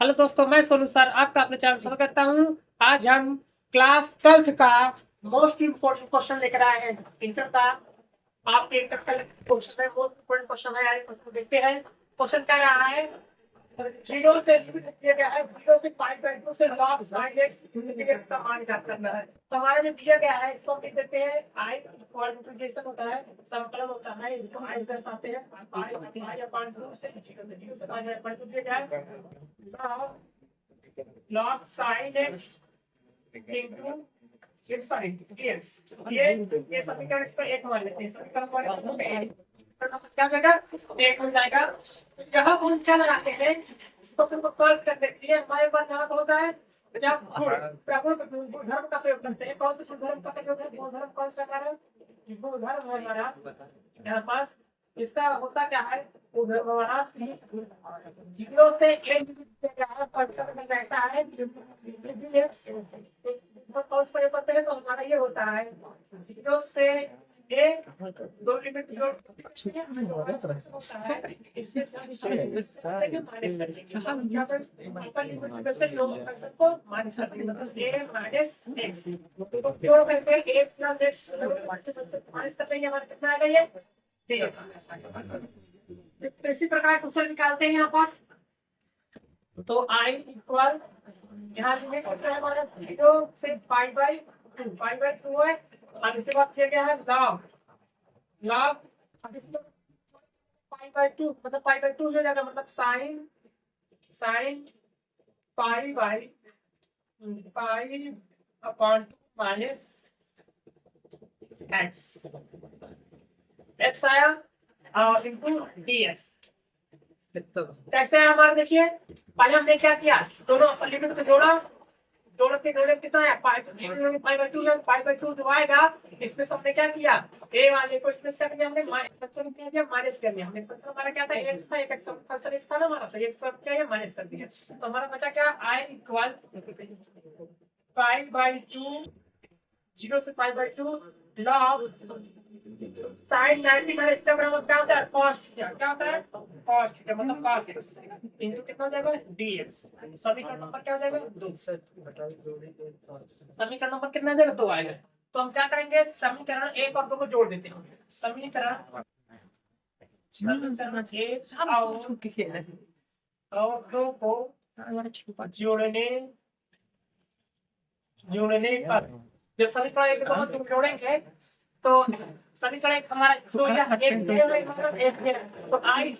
Hello दोस्तों, मैं Sonu sir आपका अपने चैनल शुरू करता हूँ। आज हम क्लास 12th का मोस्ट इम्पोर्टेंट क्वेश्चन लेकर आए हैं। इंटर का आपके इंटर का क्वेश्चन है, मोस्ट इम्पोर्टेंट क्वेश्चन है। आज क्वेश्चन देखते हैं। क्वेश्चन क्या रहा है? जीरो से दिया गया है, जीरो से पाई बाई टू से लॉग साइन एक्स एक्स का मान ज्ञात करना है। तो हमारा जो दिया गया है इसको हम लिख देते हैं आई क्वाड्रेटिक होता है, समाकलन होता है, इसको आई से दर्शाते हैं। पाई अपॉन 2 से जीरो से पाई अपॉन 2 दिया गया है। Log sine x into sine x, ये समीकरण इसका एक मान लेते हैं। समीकरण क्या जाएगा? एक हो जाएगा। यहाँ हम क्या लगाते हैं, इसको हमको सॉल्व कर देखते हैं। हमारे पास यहाँ होता है जब गुणधर्म का प्रयोग करते हैं। कौन से गुणधर्म का प्रयोग है? गुणधर्म कौन सा है? गुणधर्म है हमारा यहाँ पास। इसका होता क्या है? हमारा जीरो से एक रहता है। कौन सा प्रयोग करते हैं तो हमारा ये होता है जीरो से एक दो लिमिट जो होता है इसमें को माइनस कर देंगे, मतलब a माइनस एक्स जोड़ करके a प्लस एक्स माइनस कर देंगे। हमारा कितना आएगा? ये तो इसी प्रकार क्वेश्चन निकालते हैं यहाँ पास। तो i इक्वल यहाँ हमारा जीरो से पाई बाई टू है। अब इसके बाद किया गया है log log pi by two, मतलब पाई बाई टू हो जाएगा, मतलब sine sine pi by pi upon minus x x आया और इंटू डी एक्स। कैसे है हमारा? देखिए पहले हमने क्या किया, दोनों लिमिट को जोड़ के कितना है? पाई बाई टू जो आएगा इसमें हमने क्या किया, ए वाले को इसमें क्या किया हमने माइनस कर दिया। हमने फंक्शन हमारा क्या था? एक्स था, एक फंक्शन एक्स था ना हमारा, तो एक्स को क्या है माइनस कर दिया। तो हमारा बचा क्या? I equal pi by two zero से pi by two log sine 90 minus क्या बराबर क्या होता है? Cos theta. क्या होता है? कॉस थीटा, मतलब कॉस एक्स इनटू कितना हो जाएगा? डीएक्स। समीकरण नंबर क्या हो जाएगा? 2। समीकरण नंबर कितना आ जाएगा? 2 आएगा। तो हम क्या करेंगे, समीकरण 1 और 2 को जोड़ देते हैं। समीकरण 1 और 2 को जोड़ने पर जब समीकरण 1 और 2 को जोड़ेंगे तो समीकरण एक हमारा तो यह एक मतलब एक है। तो आई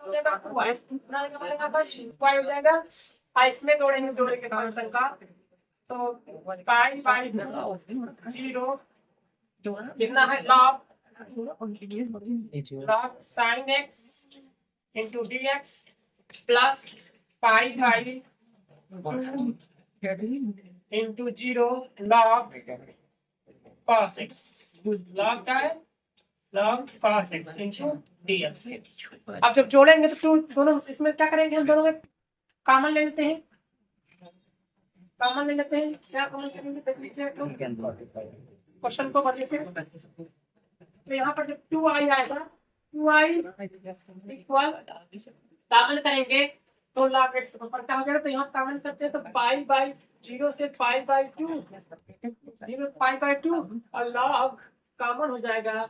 हो जाएगा 2y ना, हमारे यहाँ पास y हो जाएगा। इसमें जोड़ेंगे फंक्शन का, तो पाई बाई 0 कितना है? Log sine x into d x plus pi by into 0 log cos x. Log क्या है? Log cos x into dx. अब जब जोड़ेंगे तो दोनों इसमें क्या करेंगे, हम दोनों में कॉमन ले लेते हैं। क्या कॉमन करेंगे देख लीजिए क्वेश्चन को बढ़िया से। तो यहाँ पर जब 2i आएगा, 2i इक्वल कॉमन करेंगे तो लॉग एक्स पर क्या हो जाएगा? तो यहाँ कॉमन करते हैं तो पाई बाई 0 से पाई बाई 2 0 पाई बाई 2 और लॉग कॉमन हो जाएगा।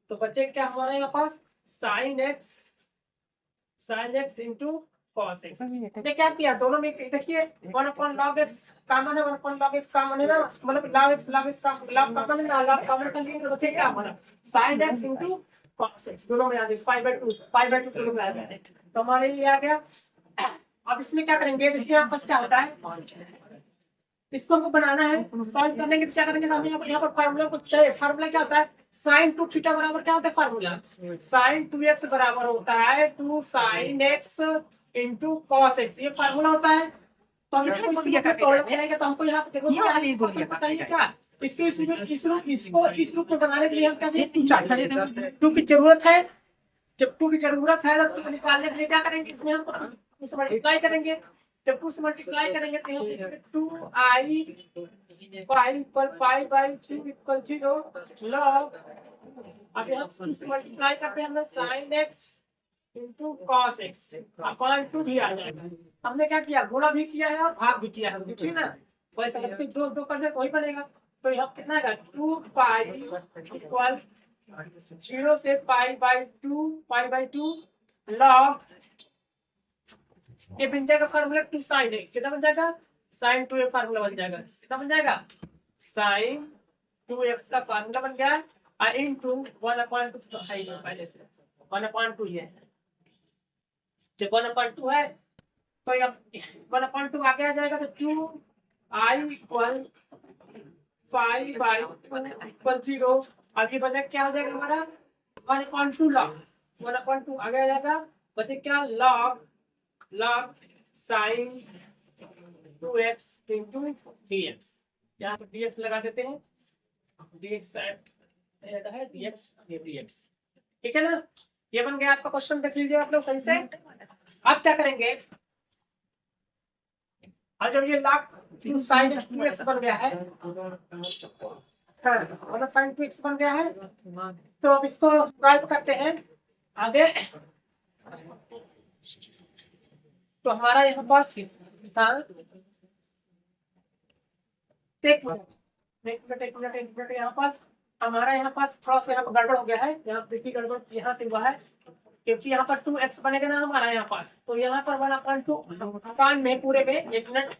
तो बचे क्या हमारे यहाँ पास? Sine x into cos x. हमने क्या किया, दोनों में देखिए 1 अपॉन लॉग एक्स कॉमन है, 1 अपॉन लॉग एक्स कॉमन है ना, मतलब लॉग एक्स का लॉग कॉमन है ना, लॉग कॉमन कर लिए तो बचे क्या हमारा? Sign x into cos x. दोनों में आ जाएगा पाई बाई टू दोनों में आ जाएगा। तो हमारे लिए आ गया। अब इसमें क्या करेंगे, देखिए यहाँ पास क्या होता है, इसको हमको बनाना है। सॉल्व करने के क्या करेंगे, हम यहाँ पर फार्मूला को चाहिए। फार्मूला क्या होता है? साइन 2 थीटा बराबर क्या होता है? फार्मूला साइन 2x बराबर होता है 2 sine x into cos x. ये फार्मूला होता है। तो हम इसको तोड़ना पड़ेगा। तो हमको यहाँ पे देखो चाहिए क्या, इसको इस रूप में बनाने के लिए हम क्या चाहिए? 2 की जरूरत है। जब 2 की जरूरत है तो निकालने के लिए क्या करेंगे, इसमें हम इसे मल्टीप्लाई करेंगे। जब 2 से मल्टीप्लाई करेंगे तो यहाँ पे 2i pi equal pi by 2 equal 0 log. अब यहाँ 2 से मल्टीप्लाई करते हैं हमने sign x into cos x upon 2 भी आ जाएगा। हमने क्या किया, गुणा भी किया है और भाग भी किया है, ठीक है ना। वैसे लगते दो दो कर वही बनेगा। तो यहाँ कितना आएगा 2 पाई इक्वल 0 से पाई बाई टू लॉग, ये बन जाएगा फार्मूला 2 साइन एक्स, कितना बन जाएगा साइन 2 फार्मूला बन जाएगा, कितना बन जाएगा साइन 2x का फार्मूला बन गया और इनटू 1/2 पहले से 1/2 ये है। जब 1/2 है तो ये 1/2 आगे आ जाएगा तो 2i इक्वल 5/2 इक्वल 0। आगे बने क्या हो जाएगा हमारा 1/2 लॉग 1/2 आगे आ जाएगा, बचे क्या log sign 2x into dx। यहाँ पर dx लगा देते हैं, dx है dx ये dx, ठीक है ना। ये बन गया आपका क्वेश्चन, देख लीजिए आप लोग सही से। अब क्या करेंगे, और जब ये log साइन 2x बन गया है, हाँ साइन 2x बन गया है, तो अब इसको सॉल्व करते हैं आगे। तो हमारा यहाँ पास था एक मिनट यहाँ पास हमारा यहाँ पास थोड़ा सा यहाँ पर गड़बड़ हो गया है। यहाँ देखिए गड़बड़ यहाँ से हुआ है, क्योंकि यहाँ पर 2x बनेगा ना हमारा यहाँ पास, तो यहाँ पर 1/2 पान में पूरे में 1 मिनट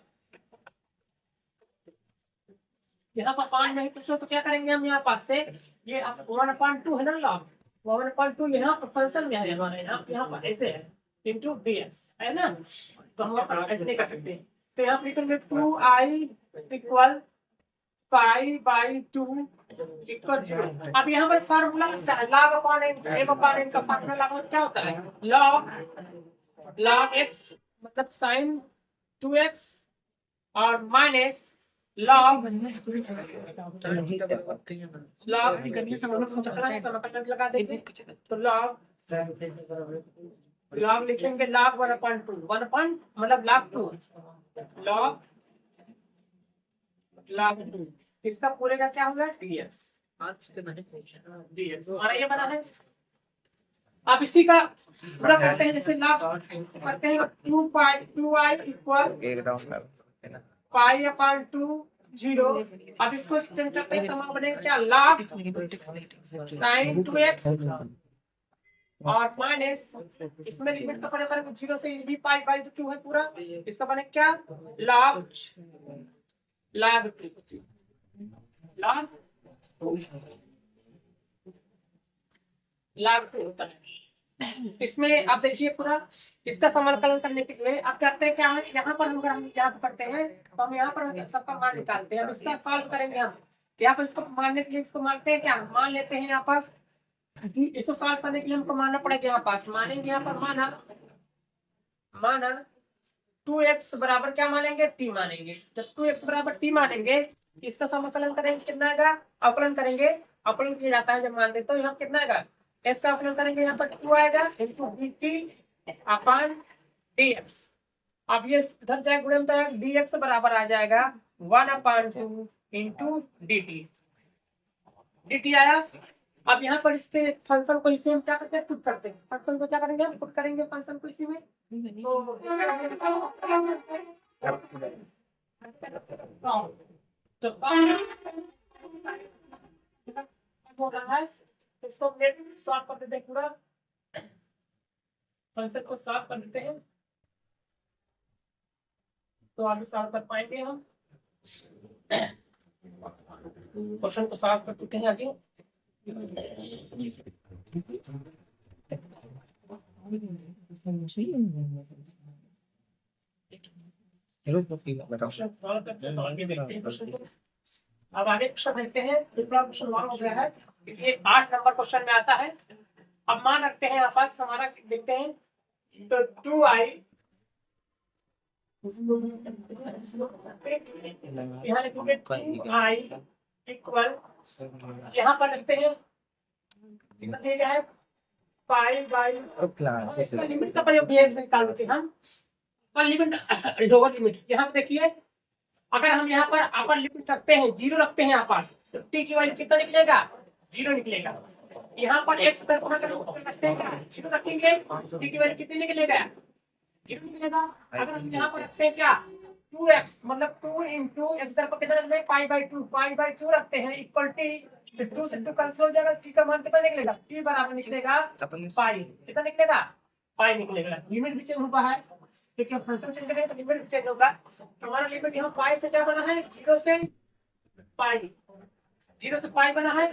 यहाँ पर पान में पूछो तो क्या करेंगे हम यहाँ पास से, ये 1/2 है ना लॉग 1/2 यहाँ पर फंक्शन में है हमारे यहाँ पर ऐसे है इंटू dx है ना, तो हम ऐसे नहीं कर सकते। तो यहाँ पर लिखेंगे 2i इक्वल पाई/2 इक्वल 0। अब यहाँ पर फार्मूला लॉग अपॉन m/n का फार्मूला लागू क्या होता है, लॉग x मतलब साइन 2x और माइनस लॉग लगा देंगे, तो लॉग लिखेंगे लॉग 1/2 मतलब लॉग 2, इसका पूरे का क्या होगा dx हमारा ये बना है। अब इसी का पूरा करते हैं, जैसे लॉग करते हैं 2i इक्वल पाई/2 0। अब इसको एक्सटेंड करते हैं तो हमारा बनेगा क्या लॉग साइन 2x और माइनस इसमें लिमिट तो पड़ेगा 0 से भी पाई/2 है पूरा, इसका बने क्या लॉग 2 होता है। इसमें आप देखिए पूरा इसका समाकलन करने के लिए आप कहते हैं क्या है, यहाँ पर अगर हम याद करते हैं तो हम यहाँ पर सबका मान निकालते हैं। अब इसका सॉल्व करेंगे हम, यहाँ पर इसको मानने के लिए इसको मानते हैं क्या, मान लेते हैं यहाँ पास, इसको सॉल्व करने के लिए हमको मानना पड़ेगा यहाँ पास, मानेंगे यहाँ पर माना 2x बराबर क्या मानेंगे t मानेंगे। जब 2x बराबर t मानेंगे इसका समाकलन करेंगे, कितना आएगा अवकलन करेंगे, अवकलन किया जाता है जब मान देते तो यहाँ कितना आएगा s का अवकलन करेंगे, यहाँ पर 2 आएगा इंटू dt अपॉन dx। अब ये इधर जाए गुणे में तो dx बराबर आ जाएगा 1/2 इंटू dt आया। अब यहाँ पर इसके फंक्शन को इसी में क्या करते हैं पुट करते हैं, फंक्शन को क्या करेंगे पुट करेंगे फंक्शन को इसी में, तो हो रहा है इसको सॉल्व कर देते हैं, पूरा फंक्शन को सॉल्व कर देते हैं तो आगे सॉल्व कर पाएंगे हम। क्वेश्चन को सॉल्व कर चुके हैं आगे। अब आगे क्वेश्चन देखते हैं, क्वेश्चन लॉन्ग हो गया है, ये 8 नंबर क्वेश्चन में आता है। अब मान रखते हैं आपस हमारा देखते हैं तो 2i यहाँ लिखेंगे 2i इक्वल, यहाँ पर लिखते हैं कितना दिया है पाई/, लिमिट का प्रयोग निकाल देते हैं हम, पर लिमिट लोअर लिमिट यहाँ पे देखिए, अगर हम यहाँ पर अपर लिमिट रखते हैं 0 रखते हैं यहाँ पास तो t की वैल्यू कितना निकलेगा 0 निकलेगा। यहाँ पर x पर गुणा रखते हैं क्या, 0 रखेंगे, t की वैल्यू कितनी निकलेगा, 0 निकलेगा। अगर हम यहाँ पर रखते हैं क्या 2x, मतलब 2 इंटू एक्स पर कितना रखते हैं पाई बाई टू रखते हैं इक्वल टी, तो 2 से 2 कैंसिल हो जाएगा, t का मान कितना निकलेगा, t बराबर निकलेगा पाई, कितना निकलेगा पाई निकलेगा। लिमिट भी चेंज हुआ है क्योंकि फंक्शन चेंज करेंगे तो लिमिट भी चेंज होगा। तो हमारा लिमिट यहाँ पाई से क्या बना है, 0 से पाई, 0 से पाई बना है,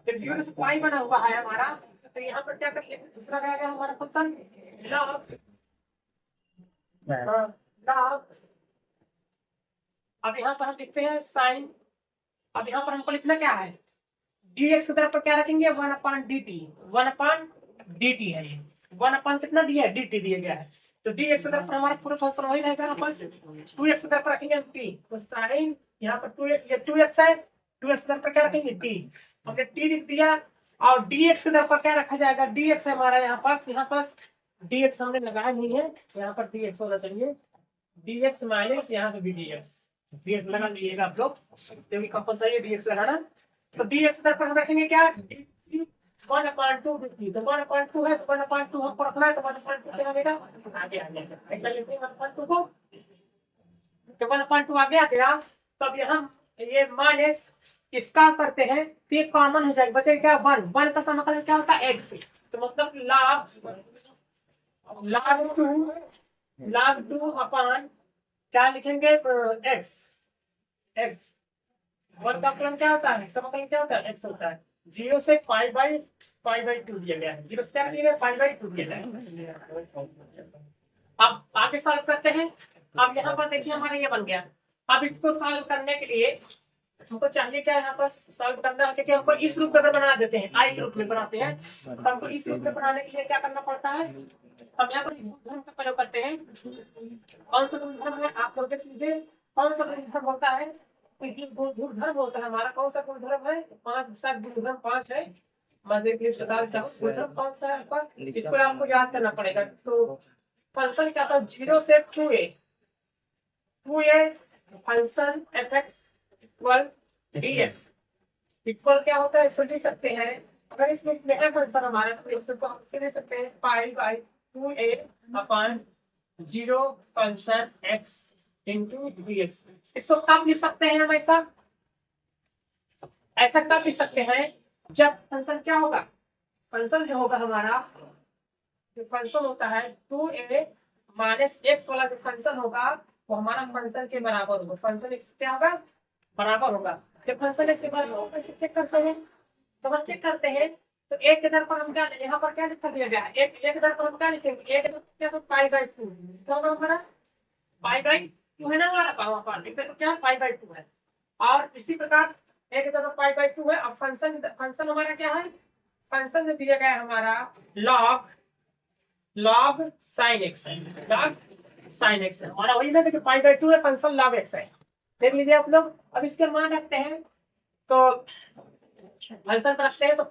फिर 0 से पाई बना हुआ है हमारा। तो यहाँ पर क्या करेंगे, दूसरा क्या है हमारा फंक्शन लॉग, अब यहाँ पर हम लिखते हैं साइन। अब यहाँ पर हमको लिखना क्या है, dx की तरफ पर क्या रखेंगे 1/dt, 1/dt है ये, 1 कितना दिया है dt दिया गया है। तो dx की तरफ पर हमारा पूरा फंक्शन वही रहेगा, यहाँ पर 2x की तरफ पर रखेंगे t, तो साइन यहाँ पर 2 ये 2x है, 2x की तरफ पर क्या रखेंगे t, हमने t लिख दिया। और dx की तरफ पर क्या रखा जाएगा, dx है हमारा यहाँ पास dx हमने लगाया नहीं है, यहाँ पर dx होना चाहिए, dx माइनस यहाँ पे भी dx लगा लीजिएगा आप लोग क्योंकि कंपलसरी है dx लगाना। तो dx तरफ पर हम रखेंगे क्या 1/2 dt, तो 1/2 है तो 1/2 हमको रखना है, तो 1/2 क्या लगेगा आगे आ जाएगा, एक लिखते हैं 1/2 को, तो 1/2 आगे आ गया। तब यहाँ ये माइनस इसका करते हैं तो ये कॉमन हो जाएगा, बचेगा क्या 1 का समाकलन क्या होता है x, तो मतलब log 2 अपन क्या लिखेंगे x 1 का फलन क्या होता है, समाकलन क्या होता है x होता है, 0 से पाई बाई 2 दिया गया है, 0 से क्या दिया गया पाई/2 दिया गया है। अब आगे सॉल्व करते हैं। अब यहाँ पर देखिए हमारा ये बन गया। अब इसको सॉल्व करने के लिए हमको चाहिए क्या, यहाँ पर सॉल्व करना है क्योंकि हमको इस रूप में अगर बना देते हैं आई के रूप में बनाते हैं, तो हमको इस रूप में बनाने के लिए क्या करना पड़ता है, हम यहाँ पर गुणधर्म का प्रयोग करते हैं। कौन सा गुणधर्म है आप लोग देख लीजिए, कौन सा गुणधर्म होता है, गुणधर्म होता है हमारा, कौन सा गुणधर्म है 5 शायद गुणधर्म 5 है, मैं देख लीजिए बता देता हूँ गुणधर्म कौन सा है आपका, इसको आपको याद करना पड़ेगा। तो फंक्शन क्या था 0 से 2a function fx equal dx equal क्या होता है, इसको लिख सकते हैं अगर इसमें है फंक्शन हमारा तो इसको हम इसे ले सकते हैं पाई/2a अपन 0 फंक्शन x इंटू dx। इसको कब लिख सकते हैं हम ऐसा कब लिख सकते हैं, जब फंक्शन क्या होगा, फंक्शन जो होगा हमारा जो फंक्शन होता है 2a माइनस x वाला जो फंक्शन होगा वो हमारा फंक्शन के बराबर होगा, फंक्शन x क्या होगा बराबर होगा। जब फंक्शन x के बराबर होगा चेक करते हैं, तो हम चेक करते हैं तो एक के दर पर हम क्या यहाँ पर क्या लिखा दिया गया है, एक के दर पर हम क्या लिखेंगे, एक क्या तो पाई/2 तो हमारा पाई/2 है ना हमारा पावर क्या पाई/2 है। और इसी प्रकार एक के दर पर पाई/2 है। अब फंक्शन हमारा क्या है, फंक्शन जो दिया गया है हमारा log sin x है, log sin x है हमारा, वही ना देखिए पाई/2 है फंक्शन log x है, देख लीजिए आप लोग। अब इसके मान रखते हैं तो फंक्शन पर रखते हैं तो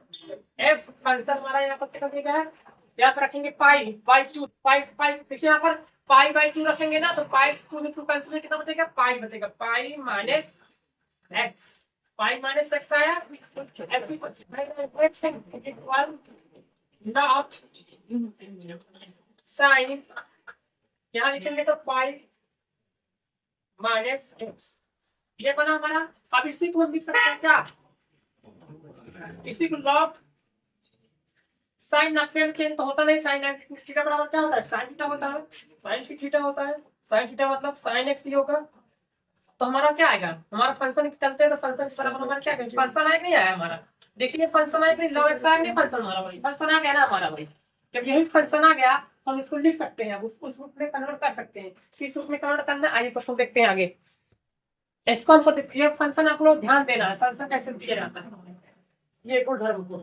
f फंक्शन हमारा यहाँ पर कितना दिया गया है, यहाँ पर रखेंगे पाई/2 पाई देखिए यहाँ पर पाई/2 रखेंगे ना तो पाई से 2 कैंसिल कितना बचेगा पाई बचेगा, पाई माइनस x आया x इक्वल लॉग साइन, यहाँ लिखेंगे तो पाई माइनस x, ये बना हमारा। अब इसी को हम लिख सकते हैं क्या, इसी को लॉग साइन आपके चेंज तो होता नहीं, साइन थीटा बराबर क्या होता है साइन थीटा होता है, साइन थीटा होता है, साइन थीटा मतलब साइन x ही होगा। तो हमारा क्या आएगा, हमारा फंक्शन चलते हैं तो फंक्शन के बराबर हमारा क्या आएगा, फंक्शन आएगा नहीं आया हमारा, देखिए फंक्शन आएगा नहीं log x आएगा नहीं, फंक्शन हमारा वही फंक्शन आ गया ना हमारा वही। जब यही फंक्शन आ गया तो हम इसको लिख सकते हैं, उसको उस रूप में कन्वर्ट कर सकते हैं, किस रूप में कन्वर्ट करना आइए क्वेश्चन देखते हैं आगे। इसको हमको ये फंक्शन आप लोग ध्यान देना है, फंक्शन कैसे दिया जाता है, ये गुणधर्म को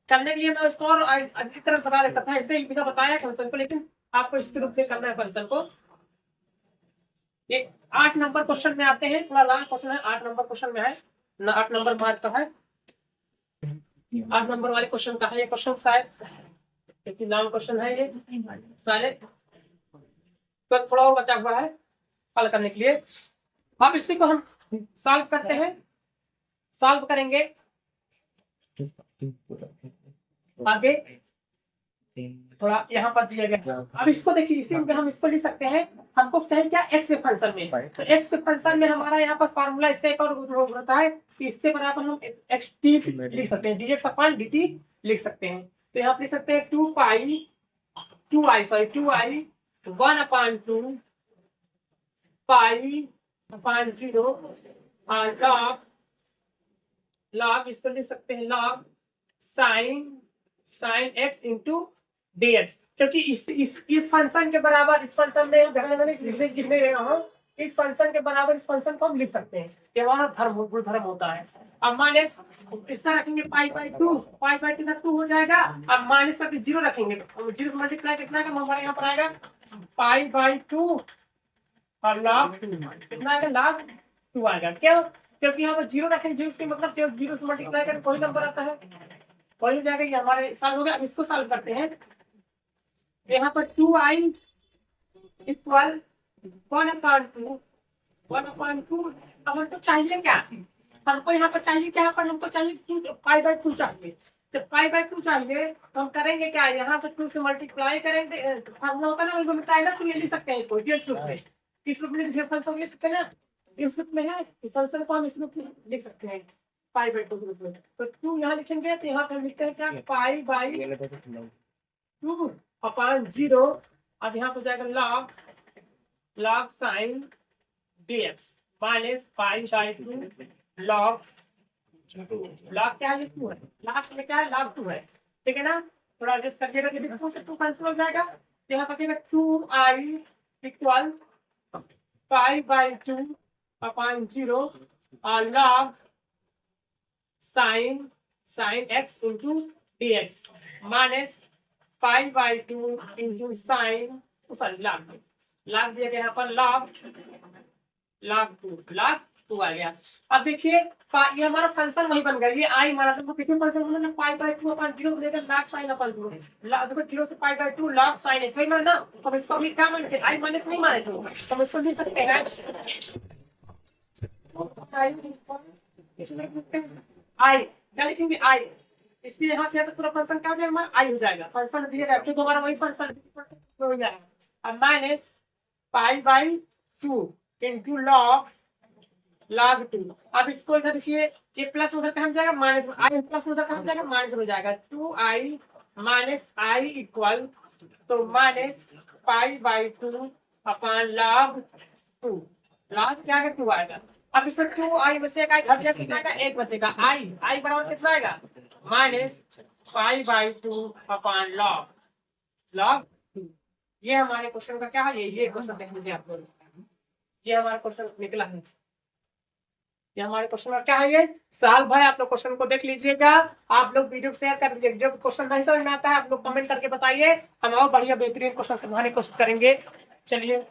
करने के लिए मैं उसको और अच्छी तरह बता देता था, ऐसे ही बिना बताया फंक्शन को, लेकिन आपको इस रूप में करना है फंक्शन को। ये 8 नंबर क्वेश्चन में आते हैं, थोड़ा लॉन्ग क्वेश्चन है, 8 नंबर क्वेश्चन में है ना, 8 नंबर मार्क का है, 8 नंबर वाले क्वेश्चन का है ये क्वेश्चन, शायद क्योंकि लॉन्ग क्वेश्चन है ये सारे, तो थोड़ा और बचा हुआ है हल करने के लिए। अब इसी को हम सॉल्व करते हैं, सॉल्व करेंगे आगे थोड़ा यहाँ पर दिया गया। अब इसको देखिए, इसी में हम इसको लिख सकते हैं। हमको चाहिए क्या, एक्स के फंक्शन में। तो एक्स के फंक्शन में हमारा यहाँ पर फार्मूला इसका एक और होता है कि इसके बराबर हम एक्स टी लिख सकते हैं, dx अपॉन dt लिख सकते हैं। तो यहाँ पर लिख सकते हैं 2i 1/2 पाई अपॉन 0 log इसको लिख सकते हैं log sine x into dx, क्योंकि इस फंक्शन के बराबर इस फंक्शन में कितने इस फंक्शन के बराबर इस फंक्शन को हम लिख सकते हैं। ये हमारा गुणधर्म होता है। अब माइनस इसका रखेंगे पाई/2 2 हो जाएगा। अब माइनस करके 0 रखेंगे, 0 से मल्टीप्लाई कितना का हमारे यहाँ पर आएगा पाई/2 और log 2 कितना आएगा, log 2 आएगा। क्यों? क्योंकि यहाँ पर 0 रखेंगे, 0 के मतलब 0 से मल्टीप्लाई करके कोई नंबर आता है, वही हो जाएगा। ये हमारे सॉल्व हो गया। अब इसको सॉल्व करते हैं। यहाँ पर 2i इक्वल 1/2 अब हमको चाहिए क्या, हमको यहाँ पर चाहिए क्या, पर हमको चाहिए पाई/2 चाहिए। तो पाई/2 चाहिए तो हम करेंगे क्या, यहाँ से 2 से मल्टीप्लाई करेंगे, फॉर्मूला होता है ना, वही मिलता है ना। तो ये लिख सकते हैं इसको इस रूप में, इस रूप में फंक्शन लिख सकते हैं ना, इस रूप में है इस फंक्शन को हम इस रूप में लिख सकते हैं पाई/2 के रूप में। तो 2 यहाँ लिखेंगे, तो यहाँ पर लिखते हैं क्या, पाई/2 अपॉन 0। अब यहाँ पर जाएगा log साइन dx माइनस पाई/2 log क्या है, 2 है, log में क्या है, log 2 है, ठीक है ना। थोड़ा एडजस्ट करिएगा, यदि 2 से 2 कैंसिल हो जाएगा। यहाँ पर 2i इक्वल पाई/2 अपॉन 0 और log sine x into dx minus पाई/2 इंटू साइन log दिया गया यहाँ पर log 2 आ गया। अब देखिए ये हमारा फंक्शन वही बन गया, ये आई हमारा तो कितने फंक्शन बना ना, पाई/2 अपॉन 0 लेकर log साइन अपॉन 0 देखो 0 से पाई/2 log साइन इसमें माना। अब इसको भी क्या मानते हैं, आई माने तो नहीं माने थे, तो हम इसको लिख सकते हैं आई, क्या लिखेंगे आई, इसलिए यहाँ से तो पूरा फंक्शन क्या हो जाएगा, आई हो जाएगा। फंक्शन दिया तो दोबारा वही फंक्शन हो जाएगा। अब माइनस पाई/2 इंटू log 2। अब इसको इधर देखिए, ये प्लस उधर कहाँ जाएगा, माइनस, आई प्लस उधर कहाँ जाएगा, माइनस हो जाएगा। 2i माइनस आई इक्वल तो माइनस पाई/2 अपॉन log 2 log क्या है 2 आएगा। अब इसमें 2i में से एक आई घट जाएगा, कितना आएगा, 1 बचेगा। आई बराबर कितना आएगा, माइनस पाई/2 अपॉन log 2। ये हमारे क्वेश्चन का क्या है, ये क्वेश्चन देख लीजिए आप लोग, ये हमारा क्वेश्चन निकला है। ये हमारे क्वेश्चन का क्या है, ये साल भाई आप लोग क्वेश्चन को देख लीजिएगा। आप लोग वीडियो को शेयर कर दीजिए, जब क्वेश्चन नहीं समझ में आता है आप लोग कमेंट करके बताइए, हम और बढ़िया बेहतरीन क्वेश्चन समझाने की कोशिश करेंगे। चलिए।